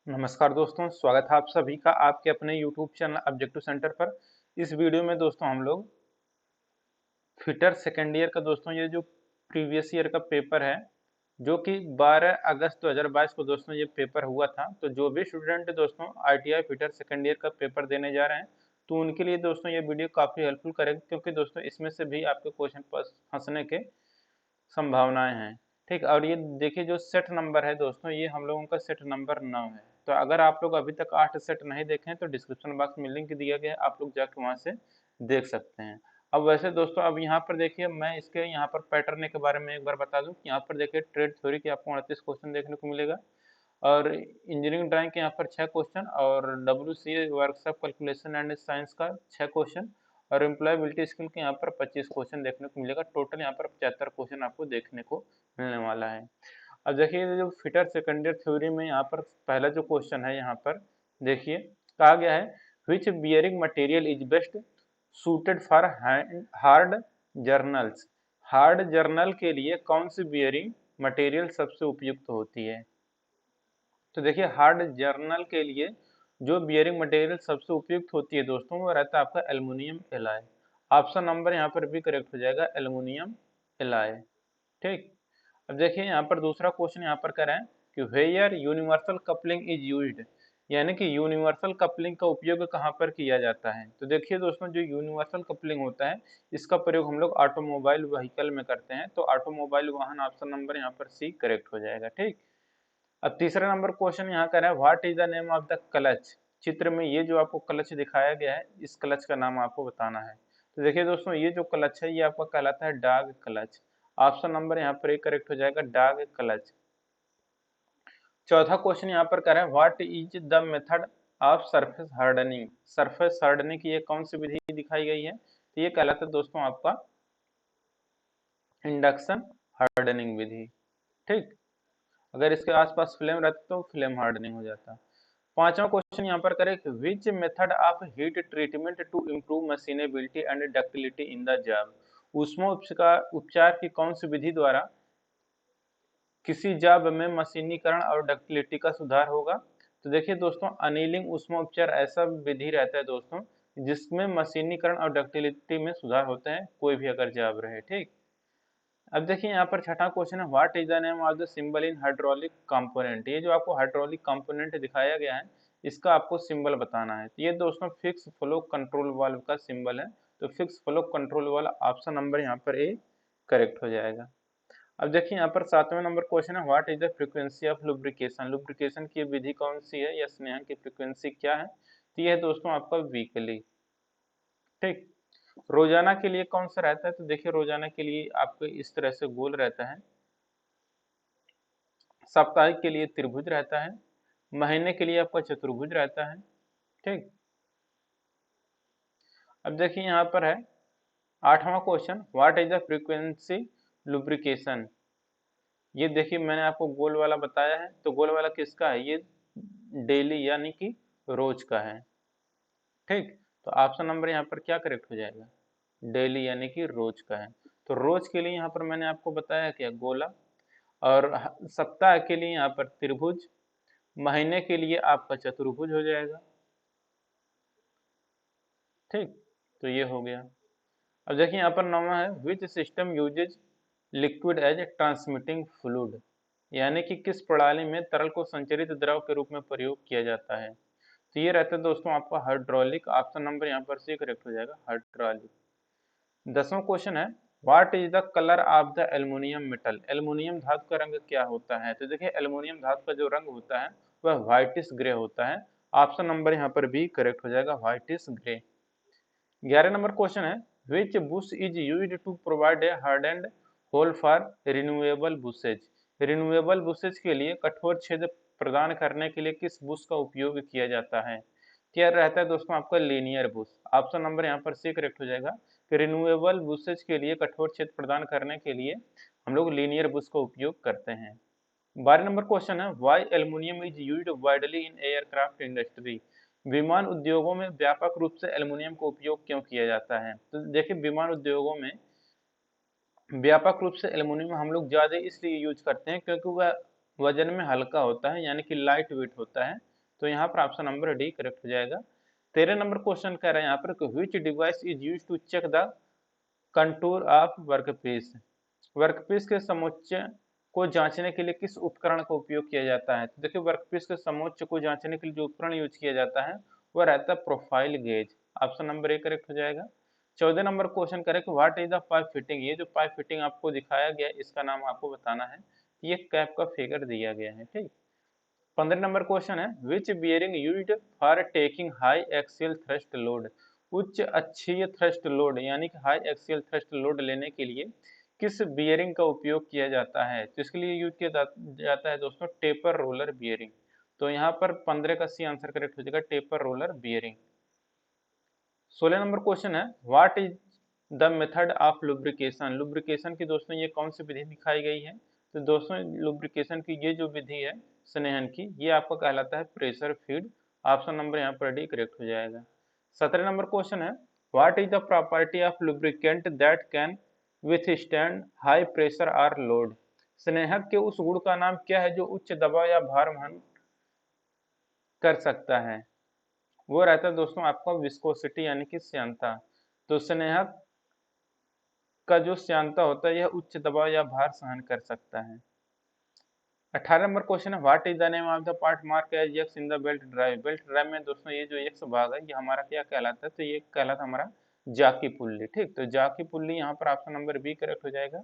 नमस्कार दोस्तों, स्वागत है आप सभी का आपके अपने YouTube चैनल ऑब्जेक्टिव सेंटर पर। इस वीडियो में दोस्तों हम लोग फिटर सेकेंड ईयर का दोस्तों ये जो प्रीवियस ईयर का पेपर है, जो कि 12 अगस्त 2022 को दोस्तों ये पेपर हुआ था। तो जो भी स्टूडेंट दोस्तों ITI फिटर सेकेंड ईयर का पेपर देने जा रहे हैं, तो उनके लिए दोस्तों ये वीडियो काफ़ी हेल्पफुल करेगा, क्योंकि दोस्तों इसमें से भी आपके क्वेश्चन फंसने के संभावनाएं हैं। ठीक, और ये देखिए जो सेट नंबर है दोस्तों, ये हम लोगों का सेट नंबर 9 है। तो अगर आप लोग अभी तक 8 सेट नहीं देखे हैं तो डिस्क्रिप्शन बॉक्स में लिंक दिया गया है, आप लोग जाके वहां से देख सकते हैं। अब वैसे दोस्तों, अब यहाँ पर देखिए मैं इसके यहाँ पर पैटर्न के बारे में एक बार बता दूं। यहाँ पर देखिए ट्रेड थ्योरी के आपको 38 क्वेश्चन देखने को मिलेगा, और इंजीनियरिंग ड्राइंग के यहाँ पर 6 क्वेश्चन, और WCA workshop calculation and science का 6 क्वेश्चन, और एम्प्लॉयबिलिटी स्किल के यहाँ पर 25 क्वेश्चन देखने को मिलेगा। टोटल यहाँ पर 75 क्वेश्चन आपको देखने को मिलने वाला है। अब देखिए जो फिटर सेकेंड ईयर थ्योरी में यहाँ पर पहला जो क्वेश्चन है, यहाँ पर देखिए कहा गया है which bearing material is best suited for hard journals. Hard journal के लिए कौन सी बियरिंग मटेरियल सबसे उपयुक्त होती है? तो देखिए हार्ड जर्नल के लिए जो बियरिंग मटेरियल सबसे उपयुक्त होती है दोस्तों, वो रहता है आपका एल्युमिनियम एलॉय। ऑप्शन नंबर यहाँ पर भी करेक्ट हो जाएगा, एल्युमिनियम एलॉय। ठीक, अब देखिए यहाँ पर दूसरा क्वेश्चन यहाँ पर करें कि where universal coupling is used, यानी कि यूनिवर्सल कपलिंग का उपयोग कहाँ पर किया जाता है? तो देखिए दोस्तों, जो यूनिवर्सल कपलिंग होता है, इसका प्रयोग हम लोग ऑटोमोबाइल व्हीकल में करते हैं। तो ऑटोमोबाइल वाहन, ऑप्शन नंबर यहाँ पर सी करेक्ट हो जाएगा। ठीक, अब तीसरा नंबर क्वेश्चन यहाँ कर रहा है what is the name of the clutch. चित्र में ये जो आपको क्लच दिखाया गया है, इस क्लच का नाम आपको बताना है। तो देखिए दोस्तों, ये जो क्लच है ये आपका कहलाता है डॉग क्लच। ऑप्शन नंबर यहाँ पर एक करेक्ट हो जाएगा, डॉग क्लच। चौथा क्वेश्चन यहाँ पर कर रहे हैं what is the method of surface hardening. Surface hardening की ये कौन सी विधि दिखाई गई है? तो ये कहलाता है दोस्तों आपका इंडक्शन हार्डनिंग विधि। ठीक, अगर इसके आसपास फ्लेम रहता तो फ्लेम हार्डनिंग हो जाता। पांचवा क्वेश्चन यहाँ पर करें which method of heat treatment to improve machinability and ductility in the job. ऊष्मा उपचार की कौन सी विधि द्वारा किसी जॉब में मशीनीकरण और डक्टिलिटी का सुधार होगा? तो देखिए दोस्तों, अनिलिंग ऊष्मा उपचार ऐसा विधि रहता है दोस्तों जिसमें मशीनीकरण और डक्टिलिटी में सुधार होता है, कोई भी अगर जॉब रहे। ठीक, अब देखिए यहाँ पर छठा क्वेश्चन है what is the name of the symbol in hydraulic component. ये जो आपको हाइड्रोलिक कंपोनेंट दिखाया गया है, इसका आपको सिंबल बताना है। तो ये दोस्तों फिक्स फ्लो कंट्रोल वाल्व का सिंबल है। तो fix flow control valve, option number यहाँ पर ए करेक्ट हो जाएगा। अब देखिए यहाँ पर सातवें नंबर क्वेश्चन है what is the frequency of lubrication. Lubrication की विधि कौन सी है, या स्नेहन की फ्रीक्वेंसी क्या है? तो ये है दोस्तों आपका वीकली। ठीक, रोजाना के लिए कौन सा रहता है? तो देखिए रोजाना के लिए आपको इस तरह से गोल रहता है, साप्ताहिक के लिए त्रिभुज रहता है, महीने के लिए आपका चतुर्भुज रहता है। ठीक, अब देखिए यहाँ पर है आठवां question what is the frequency lubrication. ये देखिए मैंने आपको गोल वाला बताया है, तो गोल वाला किसका है? ये डेली यानी कि रोज का है। ठीक, तो ऑप्शन नंबर यहाँ पर क्या करेक्ट हो जाएगा? डेली यानी कि रोज का है। तो रोज के लिए यहाँ पर मैंने आपको बताया क्या, गोला, और सप्ताह के लिए यहाँ पर त्रिभुज, महीने के लिए आपका चतुर्भुज हो जाएगा। ठीक, तो ये हो गया। अब देखिए यहाँ पर नौवां है which system uses liquid as a transmitting fluid, यानी कि किस प्रणाली में तरल को संचरित द्रव के रूप में प्रयोग किया जाता है? तो ये रहता है दोस्तों आपका हाइड्रोलिक। ऑप्शन नंबर यहाँ पर सी करेक्ट हो जाएगा, हाइड्रोलिक। दसवां क्वेश्चन है what is the colour of the aluminium metal. Aluminium धातु का रंग क्या होता है? तो देखिए एल्युमिनियम धातु का जो रंग होता है वह व्हाइटिश ग्रे होता है। ऑप्शन नंबर यहाँ पर भी करेक्ट हो जाएगा, व्हाइटिश ग्रे। 11 नंबर क्वेश्चन है which bush is used to provide a hardened hole for renewable bushes. Renewable bushes के लिए कठोर छेद प्रदान करने के लिए किस बुश का उपयोग किया जाता है? क्या रहता है दोस्तों आपका लीनियर बुश। ऑप्शन नंबर यहाँ पर सी करेक्ट हो जाएगा कि रिन्यूएबल बुशेज के लिए कठोर छेद प्रदान करने के लिए हम लोग लीनियर बुश का उपयोग करते हैं। 12 नंबर क्वेश्चन है why aluminium is used widely in aircraft industry. विमान उद्योगों में व्यापक रूप से एल्युमिनियम का उपयोग क्यों किया जाता है? तो देखिए विमान उद्योगों में व्यापक रूप से एल्युमिनियम हम लोग ज्यादा इसलिए यूज करते हैं क्योंकि वह वजन में हल्का होता है, यानी कि लाइट वेट होता है, तो यहाँ पर ऑप्शन नंबर डी करेक्ट हो जाएगा। 13 नंबर क्वेश्चन कह रहे हैं यहाँ पर which device is use to check the contour of workpiece. Workpiece के समोच्च को जांचने के लिए किस उपकरण का उपयोग किया जाता है? तो देखिए वर्कपीस के समोच्च को जांचने के लिए जो उपकरण यूज किया जाता है वह रहता है profile gauge. Option number A correct हो जाएगा। 14 नंबर क्वेश्चन करें कि what is the pipe fitting. ये जो पाइप फिटिंग आपको दिखाया गया है इसका नाम आपको बताना है। ये कैप का फिगर दिया गया है, ठीक। 15 नंबर क्वेश्चन है which bearing used for taking high axial thrust load. उच्च अक्षीय थ्रस्ट लोड यानी कि हाई एक्सियल थ्रस्ट लोड लेने के लिए किस बियरिंग का उपयोग किया जाता है? तो इसके लिए यूज किया जाता है दोस्तों टेपर रोलर बियरिंग। तो यहाँ पर 15 का सी आंसर करेक्ट हो जाएगा, taper roller bearing. 16 number question है what is the method of lubrication. Lubrication की दोस्तों ये कौन सी विधि दिखाई गई है? तो दोस्तों लुब्रिकेशन की ये जो विधि है स्नेहन की, ये आपका कहलाता है प्रेशर फीड। ऑप्शन नंबर यहाँ पर डी करेक्ट हो जाएगा। 17 नंबर क्वेश्चन है what is the property of lubricant that can withstand high pressure और लोड। स्नेहक के उस गुण का नाम क्या है जो उच्च दबाव या भार वहन कर सकता है? वो रहता है दोस्तों आपका विस्कोसिटी यानी कि श्यानता। तो स्नेहक का जो श्यानता होता है यह उच्च दबाव या भार सहन कर सकता है। 18 नंबर क्वेश्चन है what is the name of the part mark as X in the belt drive. Belt drive में दोस्तों ये जो एक्स भाग है ये हमारा क्या कहलाता है? तो ये कहलाता है हमारा जाकी पुल्ली, ठीक। तो जाकी पुल्ली यहाँ पर ऑप्शन नंबर बी करेक्ट हो जाएगा।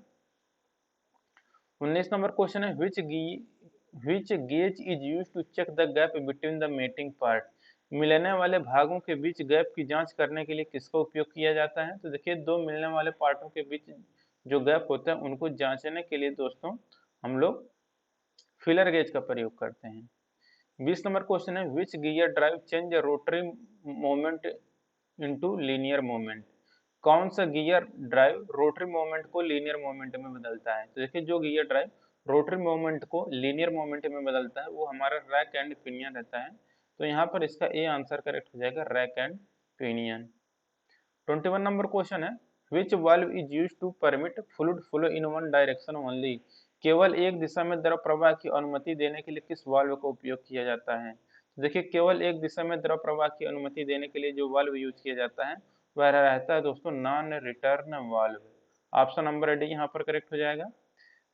19 नंबर क्वेश्चन है which gauge is used to check the gap between the mating part. मिलने वाले भागों के बीच गैप की जांच करने के लिए किसका उपयोग किया जाता है? तो देखिए दो मिलने वाले पार्टों के बीच जो गैप होता है उनको जांचने के लिए दोस्तों हम लोग फिलर गेज का प्रयोग करते हैं। 20 नंबर क्वेश्चन है which gear drive change rotary moment into linear moment. कौन सा गियर ड्राइव रोटरी मोमेंट को लीनियर मोमेंट में बदलता है? तो देखिए जो गियर ड्राइव रोटरी मोमेंट को लीनियर मोमेंट में बदलता है वो हमारा रैक एंड पिनियन रहता है। तो यहाँ पर इसका ए आंसर करेक्ट हो जाएगा, rack and pinion. 21 number question है which valve is used to permit fluid flow in one direction only. केवल एक दिशा में द्रव प्रवाह की अनुमति देने के लिए किस वाल्व का उपयोग किया जाता है? देखिए केवल एक दिशा में द्रव प्रवाह की अनुमति देने के लिए जो वाल्व यूज किया जाता है वह रहता है दोस्तों non return valve. Option number D यहाँ पर करेक्ट हो जाएगा।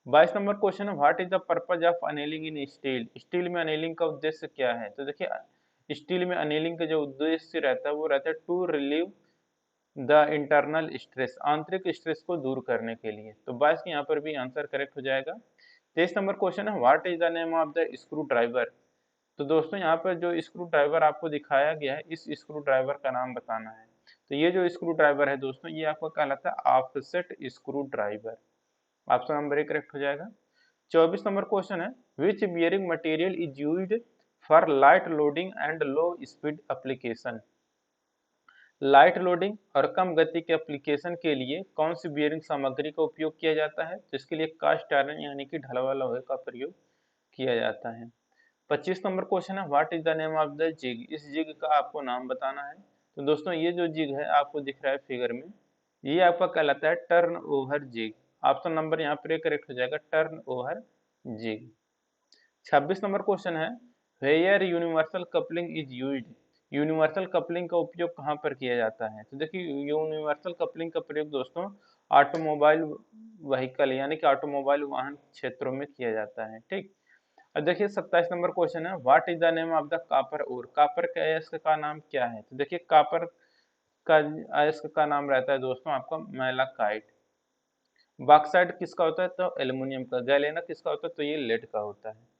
22 नंबर क्वेश्चन है what is the purpose of annealing in steel. Steel में अनेलिंग का उद्देश्य क्या है? तो देखिए स्टील में अनेलिंग का जो उद्देश्य रहता है वो रहता है to relieve the internal stress, आंतरिक स्ट्रेस को दूर करने के लिए। तो 22 के यहाँ पर भी आंसर करेक्ट हो जाएगा। 23 नंबर क्वेश्चन है what is the name of the screw driver. तो दोस्तों यहाँ पर जो स्क्रू ड्राइवर आपको दिखाया गया है इस स्क्रू ड्राइवर का नाम बताना है। तो ये जो स्क्रू ड्राइवर है दोस्तों ये आपका कहलाता है offset screwdriver. Option number A correct हो जाएगा। 24 नंबर क्वेश्चन है which bearing material is used for light loading and low speed application. Light loading और कम गति के एप्लीकेशन के लिए कौन सी बियरिंग सामग्री का उपयोग किया जाता है? तो इसके लिए कास्ट आयरन यानी कि ढलवा लोहे का प्रयोग किया जाता है। 25 नंबर क्वेश्चन है what is the name of the jig. इस जिग का आपको नाम बताना है। तो दोस्तों ये जो जिग है आपको दिख रहा है फिगर में, ये आपका कहलाता है turn over jig. Option number यहाँ पर करेक्ट हो जाएगा, turn over jig. 26 number question है where universal coupling is used. Universal coupling का उपयोग कहाँ पर किया जाता है? तो देखिए यूनिवर्सल कपलिंग का प्रयोग दोस्तों ऑटोमोबाइल व्हीकल यानी कि ऑटोमोबाइल वाहन क्षेत्रों में किया जाता है, ठीक। अब देखिए 27 नंबर क्वेश्चन है what is the name of the copper ore. Copper के अयस्क का नाम क्या है? तो देखिए कॉपर का अयस्क का नाम रहता है दोस्तों आपका मैलाकाइट। बॉक्साइट किसका होता है? तो एल्युमिनियम का। गैलेना किसका होता है? तो ये लेड का होता है।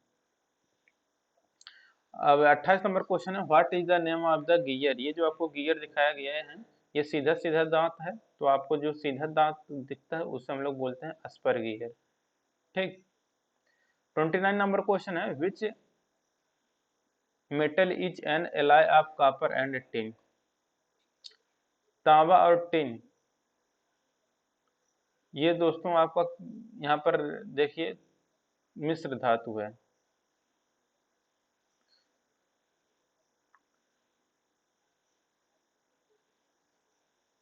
अब 28 नंबर क्वेश्चन है what is the name of the gear. ये जो आपको गियर दिखाया गया है ये सीधा सीधा दांत है, तो आपको जो सीधा दांत दिखता है उसे हम लोग बोलते हैं अस्पर गियर, ठीक। 29 नंबर क्वेश्चन है which metal is an alloy of copper and tin. तांबा और टिन ये दोस्तों आपका यहाँ पर देखिए मिश्र धातु है।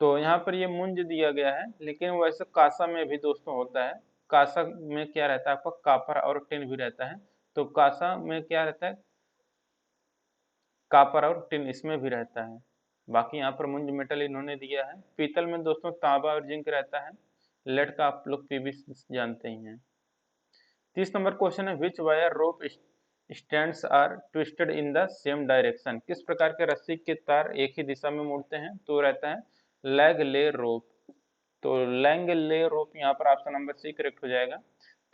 तो यहाँ पर ये मुंज दिया गया है, लेकिन वैसे कासा में भी दोस्तों होता है। कासा में क्या रहता है आपका कॉपर और टिन भी रहता है। तो कासा में क्या रहता है? कापर और टिन इसमें भी रहता है। बाकी यहाँ पर मुंज मेटल इन्होंने दिया है। पीतल में दोस्तों तांबा और जिंक रहता है। लेड का आप लोग पीबी जानते ही हैं। 30 नंबर क्वेश्चन है which wire rope strands are twisted in the same direction. किस प्रकार के रस्सी के तार एक ही दिशा में मुड़ते हैं? तो रहता है लैग ले रोप। तो लैंग ले रोप यहाँ पर ऑप्शन नंबर सी करेक्ट हो जाएगा।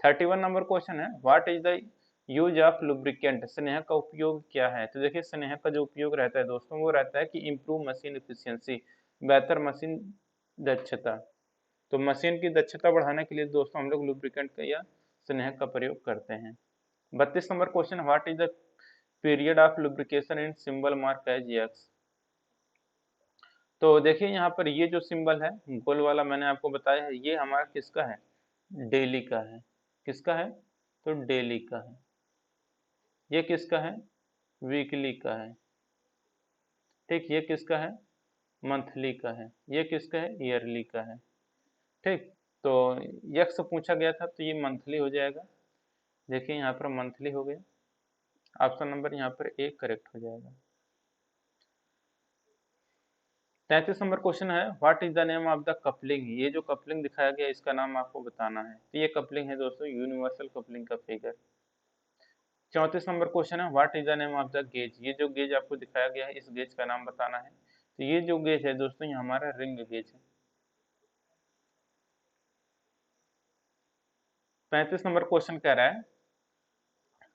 31 नंबर क्वेश्चन है what is the use of lubricant. स्नेहक का उपयोग क्या है? तो देखिए स्नेहक का जो उपयोग रहता है दोस्तों वो रहता है कि इम्प्रूव मशीन एफिशिएंसी, बेहतर मशीन दक्षता। तो मशीन की दक्षता बढ़ाने के लिए दोस्तों हम लोग लुब्रिकेंट का या स्नेहक का प्रयोग करते हैं। 32 number question what is the period of lubrication in symbol mark as X. तो देखिए यहाँ पर ये जो सिंबल है गोल वाला मैंने आपको बताया है, ये हमारा किसका है? डेली का है। किसका है? तो डेली का है। ये किसका है? वीकली का है। ठीक, ये किसका है? मंथली का है। ये किसका है? ईयरली का है। ठीक, तो यक्स पूछा गया था तो ये मंथली हो जाएगा। देखिए यहाँ पर मंथली हो गया। ऑप्शन नंबर यहाँ पर ए करेक्ट हो जाएगा। 33 नंबर क्वेश्चन है what is the name of the coupling. ये जो कपलिंग दिखाया गया इसका नाम आपको बताना है। तो ये कपलिंग है दोस्तों यूनिवर्सल कपलिंग का फिगर। 34 नंबर क्वेश्चन है what is the name of the gauge. ये जो गेज आपको दिखाया गया है इस गेज का नाम बताना है। तो ये जो गेज है दोस्तों ये हमारा रिंग गेज है। 35 नंबर क्वेश्चन कह रहा है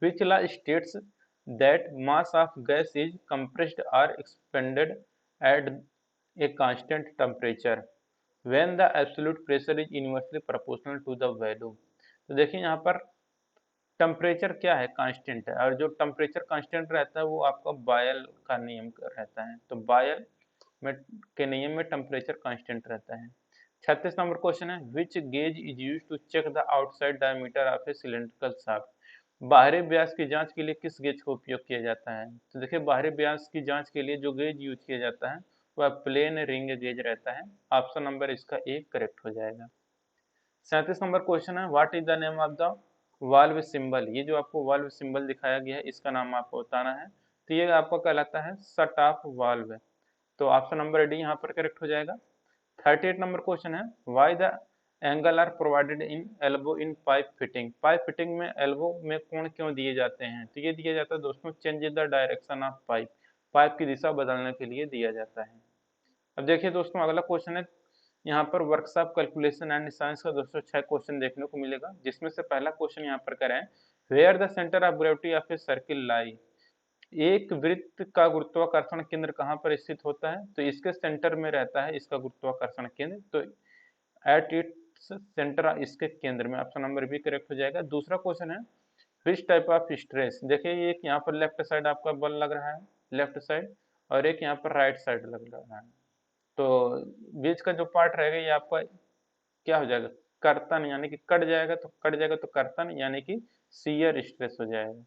which law states that mass of gas is compressed or expanded at a constant temperature when the absolute pressure is inversely proportional to the value। तो देखिए यहाँ पर टेम्परेचर क्या है? कांस्टेंट है, और जो टेम्परेचर कांस्टेंट रहता है वो आपका बायल का नियम रहता है। तो बायल में के नियम में टेम्परेचर कांस्टेंट रहता है। 36 नंबर क्वेश्चन है which gauge is use to check the outside diameter of a cylindrical shaft. बाहरी व्यास की जांच के लिए किस गेज का उपयोग किया जाता है? तो देखिए बाहरी व्यास की जांच के लिए जो गेज यूज किया जाता है वह प्लेन रिंग गेज रहता है। ऑप्शन नंबर इसका ए करेक्ट हो जाएगा। 37 नंबर क्वेश्चन है what is the name of the valve symbol. ये जो आपको वाल्व सिंबल दिखाया गया है इसका नाम आपको बताना है। तो ये आपका कहलाता है शट ऑफ वाल्व। तो ऑप्शन नंबर डी यहाँ पर करेक्ट हो जाएगा। 38 नंबर क्वेश्चन है why the angle are provided in elbow in pipe fitting. Pipe fitting में एल्बो में कोण क्यों दिए जाते हैं? तो ये दिया जाता है दोस्तों change the direction of pipe, pipe की दिशा बदलने के लिए दिया जाता है। अब देखिए दोस्तों अगला क्वेश्चन है यहाँ पर वर्कशॉप कैलकुलेशन एंड साइंस का दोस्तों 6 क्वेश्चन देखने को मिलेगा, जिसमें से पहला क्वेश्चन यहाँ पर करें where the centre of gravity of a circle lie. एक वृत्त का गुरुत्वाकर्षण केंद्र कहाँ पर स्थित होता है? तो इसके सेंटर में रहता है इसका गुरुत्वाकर्षण केंद्र। तो एट इट्स सेंटर, इसके केंद्र में। ऑप्शन नंबर बी करेक्ट हो जाएगा। दूसरा क्वेश्चन है विच टाइप ऑफ स्ट्रेस। देखिए एक यहाँ पर लेफ्ट साइड आपका बल लग रहा है, लेफ्ट साइड, और एक यहाँ पर राइट साइड लग रहा है। तो बीच का जो पार्ट रहेगा ये आपका क्या हो जाएगा? कर्तन, यानी कि कट जाएगा। तो कट जाएगा तो कर्तन यानी कि शियर स्ट्रेस हो जाएगा।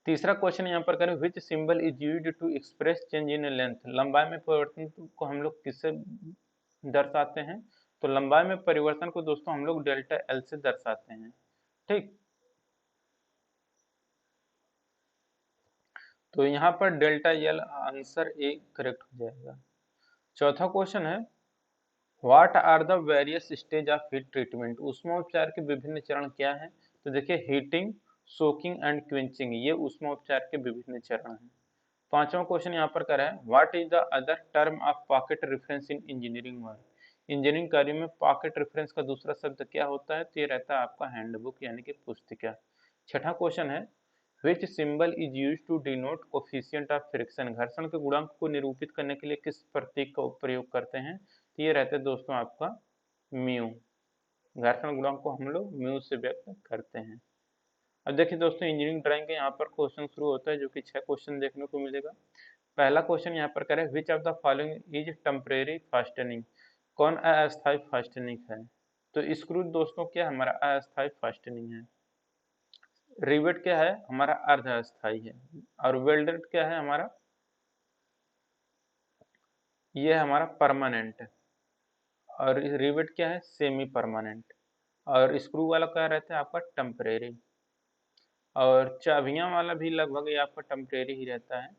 तीसरा क्वेश्चन यहाँ पर करें which symbol is used to express change in length. लंबाई में परिवर्तन को हम लोग किससे दर्शाते हैं? तो लंबाई में परिवर्तन को दोस्तों हम लोग डेल्टा एल से दर्शाते हैं। ठीक, तो यहाँ पर delta L answer A correct हो जाएगा। चौथा क्वेश्चन है what are the various stage of heat treatment. ऊष्मोपचार के विभिन्न चरण क्या हैं? तो देखिए हीटिंग, सोकिंग एंड क्विंचिंग, ये ऊष्मोपचार के विभिन्न चरण हैं। पांचवा क्वेश्चन यहाँ पर कर है what is the other term of pocket reference in engineering work. Engineering कार्य में पॉकेट रेफरेंस का दूसरा शब्द क्या होता है? तो ये रहता है आपका हैंडबुक यानी कि पुस्तिका। छठा क्वेश्चन है which symbol is use to denote coefficient of friction. घर्षण के गुणांक को निरूपित करने के लिए किस प्रतीक का प्रयोग करते हैं? तो ये रहता है दोस्तों आपका म्यू। घर्षण गुणांक को हम लोग म्यू से व्यक्त करते हैं। अब देखिए दोस्तों इंजीनियरिंग ड्राइंग के यहाँ पर क्वेश्चन शुरू होता है जो कि 6 क्वेश्चन देखने को मिलेगा। पहला क्वेश्चन यहाँ पर करें which of the following is temporary fastening. कौन अस्थायी फास्टनिंग है? तो स्क्रू दोस्तों क्या हमारा अस्थायी फास्टनिंग है। रिवेट क्या है? हमारा अर्ध अस्थायी है। और वेल्डेड क्या है हमारा? ये है हमारा परमानेंट। और रिवेट क्या है? Semi permanent. और स्क्रू वाला क्या रहता है आपका? टेम्परेरी। और चाबियां वाला भी लगभग ये आपका टेम्परेरी ही रहता है।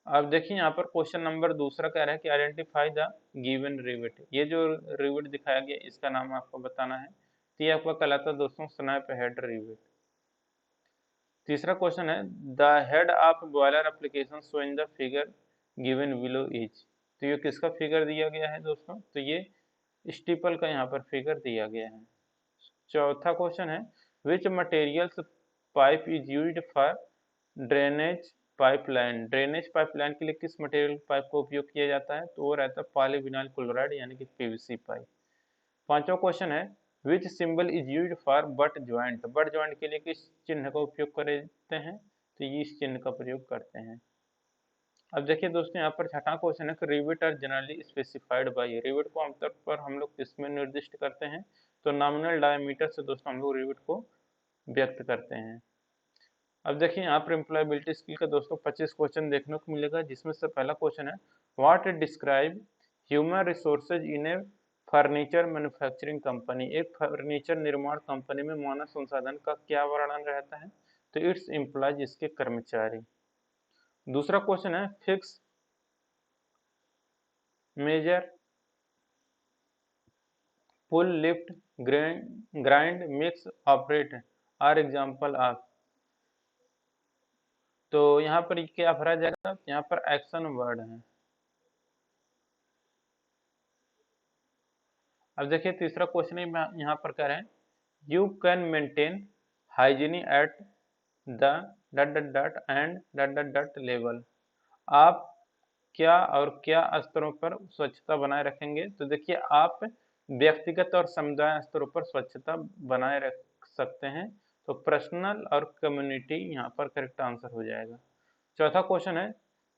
अब देखिए यहाँ पर क्वेश्चन नंबर दूसरा कह रहा है कि आइडेंटिफाई द गिवन रिविट। ये जो रिविट दिखाया गया इसका नाम आपको बताना है। तो ये आपका कहलाता है दोस्तों स्नैप हेड रिविट। तीसरा क्वेश्चन है the head of boiler application show in the figure given below is. तो ये किसका फिगर दिया गया है दोस्तों? तो ये स्टीपल का यहाँ पर फिगर दिया गया है। चौथा क्वेश्चन है which materials pipe is used for drainage pipeline. Drainage pipeline के लिए किस मटेरियल पाइप का उपयोग किया जाता है? तो वो रहता है पॉलीविनाइल क्लोराइड यानी कि पीवीसी पाइप। पांचवा क्वेश्चन है which symbol is used for but joint. But joint के लिए किस चिन्ह का उपयोग करते हैं? तो ये इस चिन्ह का प्रयोग करते हैं। अब देखिए दोस्तों यहाँ पर छठा क्वेश्चन है कि rivet are generally specified by. Rivet को आमतौर पर हम लोग किसमें निर्दिष्ट करते हैं? तो नॉमिनल डायमीटर से दोस्तों हम लोग रिविट को व्यक्त करते हैं। अब देखिए यहाँ पर एम्प्लॉयबिलिटी स्किल का दोस्तों 25 क्वेश्चन देखने को मिलेगा, जिसमें से पहला क्वेश्चन है what describe human resources in A furniture manufacturing company. एक फर्नीचर निर्माण कंपनी में मानव संसाधन का क्या वर्णन रहता है? तो इट्स एम्प्लॉयज, इसके कर्मचारी। दूसरा क्वेश्चन है fix measure pull lift grind mix operate are example of. तो यहाँ पर क्या भरा जाएगा? यहाँ पर एक्शन वर्ड है। अब देखिए तीसरा क्वेश्चन यहाँ पर कह रहे हैं you can maintain hygiene at the dot dot dot and dot dot dot level. आप क्या और क्या स्तरों पर स्वच्छता बनाए रखेंगे? तो देखिए आप व्यक्तिगत और समुदाय स्तरों पर स्वच्छता बनाए रख सकते हैं। तो पर्सनल और कम्युनिटी यहाँ पर करेक्ट आंसर हो जाएगा। चौथा क्वेश्चन है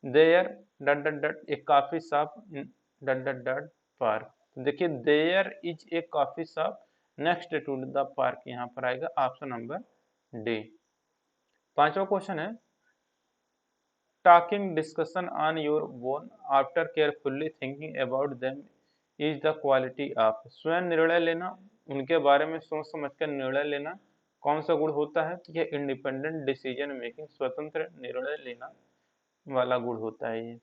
there dot dot dot a coffee shop dot dot dot park. तो देखिए there is a coffee shop next to the park, यहाँ पर आएगा ऑप्शन नंबर डी। पांचवा क्वेश्चन है talking discussion on your own after carefully thinking about them is the quality of. स्वयं निर्णय लेना, उनके बारे में सोच समझ कर निर्णय लेना कौन सा गुण होता है? तो यह इंडिपेंडेंट डिसीजन मेकिंग, स्वतंत्र निर्णय लेना वाला गुण होता है ये।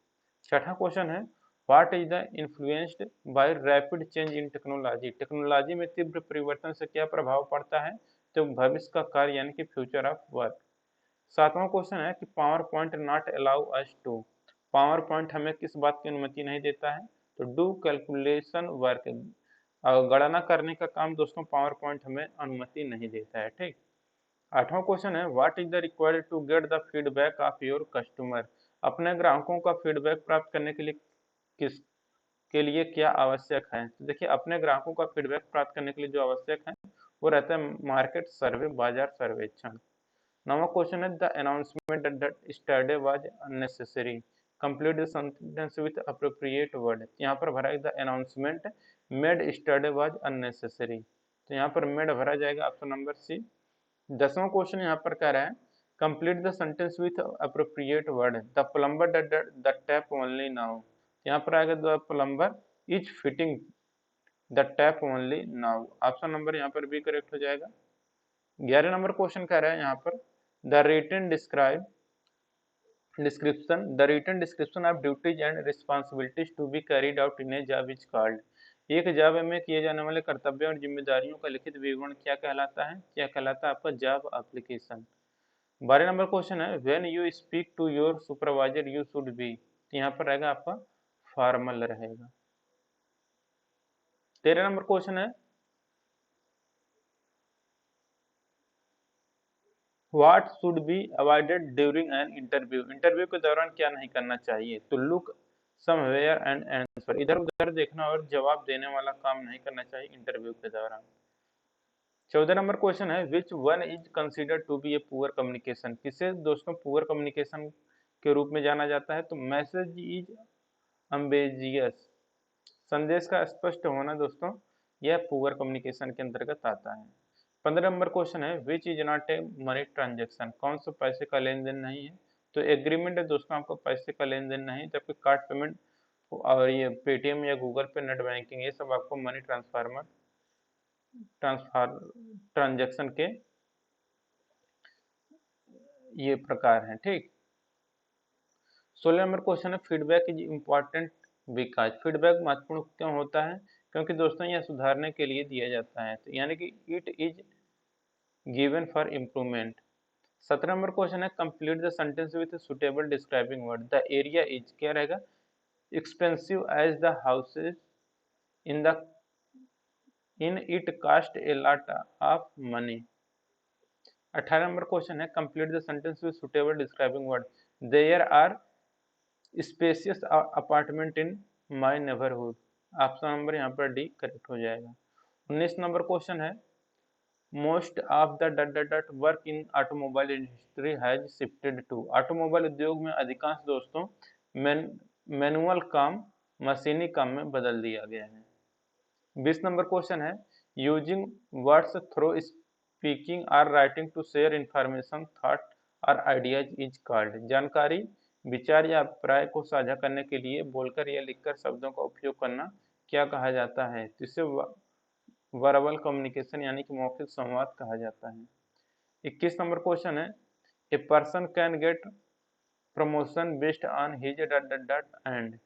छठा क्वेश्चन है what is the influenced by rapid change in technology. Technology में तीव्र परिवर्तन से क्या प्रभाव पड़ता है? तो भविष्य का कार्य यानी कि फ्यूचर ऑफ वर्क। सातवां क्वेश्चन है कि PowerPoint not allow us to. PowerPoint हमें किस बात की अनुमति नहीं देता है? तो डू कैलकुलेशन वर्क, गणना करने का काम दोस्तों पावर पॉइंट हमें अनुमति नहीं देता है। ठीक। आठवां क्वेश्चन है what is the required to get the feedback of your customer. अपने ग्राहकों का फीडबैक प्राप्त करने के लिए किस के लिए क्या आवश्यक है? तो देखिए अपने ग्राहकों का फीडबैक प्राप्त करने के लिए जो आवश्यक है वो रहता है मार्केट सर्वे, बाजार सर्वेक्षण। नवा क्वेश्चन है the announcement that yesterday was unnecessary complete the sentence with appropriate word. यहाँ पर भरा the announcement made yesterday was unnecessary, तो यहाँ पर मेड भरा जाएगा ऑप्शन नंबर सी। 10वां क्वेश्चन यहाँ पर कह रहा है complete the sentence with appropriate word the plumber the tap only now. यहाँ पर आएगा the plumber is fitting the tap only now, option number यहाँ पर भी करेक्ट हो जाएगा। 11 नंबर क्वेश्चन कह रहा है यहाँ पर the written description of duties and responsibilities to be carried out in a job is called. एक जॉब में किए जाने वाले कर्तव्यों और जिम्मेदारियों का लिखित विवरण क्या कहलाता है? क्या कहलाता है? आपका जॉब एप्लीकेशन। 12 नंबर क्वेश्चन है when you speak to your supervisor you should be, यहाँ पर रहेगा आपका फॉर्मल रहेगा। 13 नंबर क्वेश्चन है what should be avoided during an interview. Interview के दौरान क्या नहीं करना चाहिए? तो लुक समवेयर एंड आंसर, इधर उधर देखना और जवाब देने वाला काम नहीं करना चाहिए इंटरव्यू के दौरान। 14 नंबर क्वेश्चन है which one is considered to be a poor communication. किसे दोस्तों पुअर कम्युनिकेशन के रूप में जाना जाता है? तो मैसेज इज अम्बेजियस, संदेश का स्पष्ट होना दोस्तों यह पुअर कम्युनिकेशन के अंतर्गत आता है। 15 नंबर क्वेश्चन है which is not a money transaction. कौन सा पैसे का लेन देन नहीं है? तो एग्रीमेंट है दोस्तों आपको पैसे का लेन देन नहीं, जबकि कार्ड पेमेंट और ये पेटीएम या गूगल पे, नेट बैंकिंग, ये सब आपको मनी ट्रांसफर ट्रांजेक्शन के ये प्रकार हैं। ठीक, 16 नंबर क्वेश्चन है feedback is important because. Feedback महत्वपूर्ण क्यों होता है? क्योंकि दोस्तों यह सुधारने के लिए दिया जाता है, तो यानी कि it is given for improvement. 17 number question है complete the sentence with suitable describing word. The area is क्या रहेगा? Expensive as the houses in the in it cost a lot of money. 18 number question है complete the sentence with suitable describing word. There are spacious apartment in my neighbourhood. Option number यहाँ पर D correct हो जाएगा। 19 number question है most of the dot dot dot work in automobile industry has shifted to. Automobile उद्योग में अधिकांश दोस्तों manual काम मशीनी काम में बदल दिया गया है। 20 नंबर क्वेश्चन है यूजिंग वर्ड्स थ्रू स्पीकिंग और writing to share information thought और आइडियाज इज कॉल्ड। जानकारी, विचार या अभिप्राय को साझा करने के लिए बोलकर या लिखकर शब्दों का उपयोग करना क्या कहा जाता है? तो इसे वर्बल कम्युनिकेशन यानी कि मौखिक संवाद कहा जाता है। 21 नंबर क्वेश्चन है a person can get promotion based on his dot dot dot and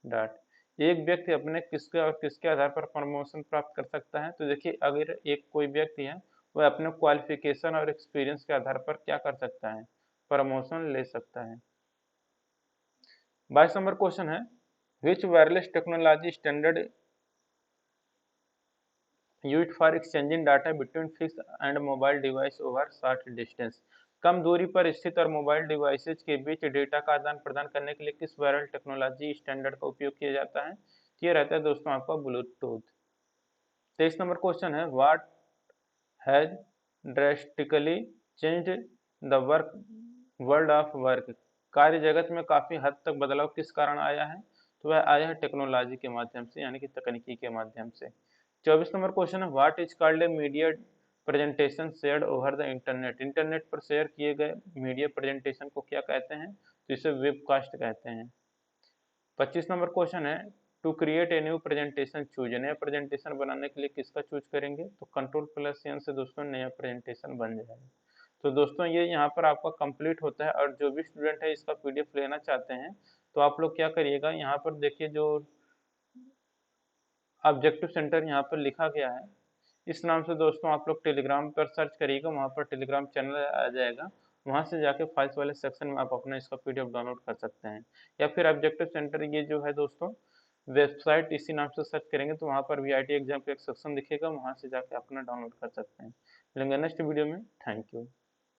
dot. एक व्यक्ति अपने किसके और किसके आधार पर प्रमोशन प्राप्त कर सकता है? तो देखिए अगर एक कोई व्यक्ति है वह अपने क्वालिफिकेशन और एक्सपीरियंस के आधार पर क्या कर सकता है? प्रमोशन ले सकता है। 22 नंबर क्वेश्चन है which wireless technology standard used for exchanging data between fixed and mobile device over short distance. कम दूरी पर स्थित और मोबाइल डिवाइसेज के बीच डेटा का आदान प्रदान करने के लिए किस वायरल टेक्नोलॉजी स्टैंडर्ड का उपयोग किया जाता है? ये रहता है दोस्तों आपका ब्लूटूथ। 23 नंबर क्वेश्चन है what has drastically changed the work world of work. कार्य जगत में काफी हद तक बदलाव किस कारण आया है? तो वह आया है टेक्नोलॉजी के माध्यम से यानी कि तकनीकी के माध्यम से। 24 नंबर क्वेश्चन है what is called a media presentation shared over the internet. Internet पर शेयर किए गए मीडिया प्रेजेंटेशन को क्या कहते हैं? तो इसे वेबकास्ट कहते हैं। 25 नंबर क्वेश्चन है to create a new presentation choose. नया प्रेजेंटेशन बनाने के लिए किसका चूज करेंगे? तो कंट्रोल प्लस एन से दोस्तों नया प्रेजेंटेशन बन जाएगा। तो दोस्तों ये यहाँ पर आपका कंप्लीट होता है और जो भी स्टूडेंट है इसका पीडीएफ लेना चाहते हैं तो आप लोग क्या करिएगा, यहाँ पर देखिए जो ऑब्जेक्टिव सेंटर यहाँ पर लिखा गया है इस नाम से दोस्तों आप लोग टेलीग्राम पर सर्च करिएगा, वहाँ पर टेलीग्राम चैनल आ जाएगा, वहाँ से जाके फाइल्स वाले सेक्शन में आप अपना इसका पीडीएफ डाउनलोड कर सकते हैं। या फिर ऑब्जेक्टिव सेंटर ये जो है दोस्तों वेबसाइट इसी नाम से सर्च करेंगे तो वहाँ पर वीआईटी एग्जाम का एक सेक्शन दिखेगा, वहाँ से जाके अपना डाउनलोड कर सकते हैं। मिलेंगे नेक्स्ट वीडियो में। Thank you.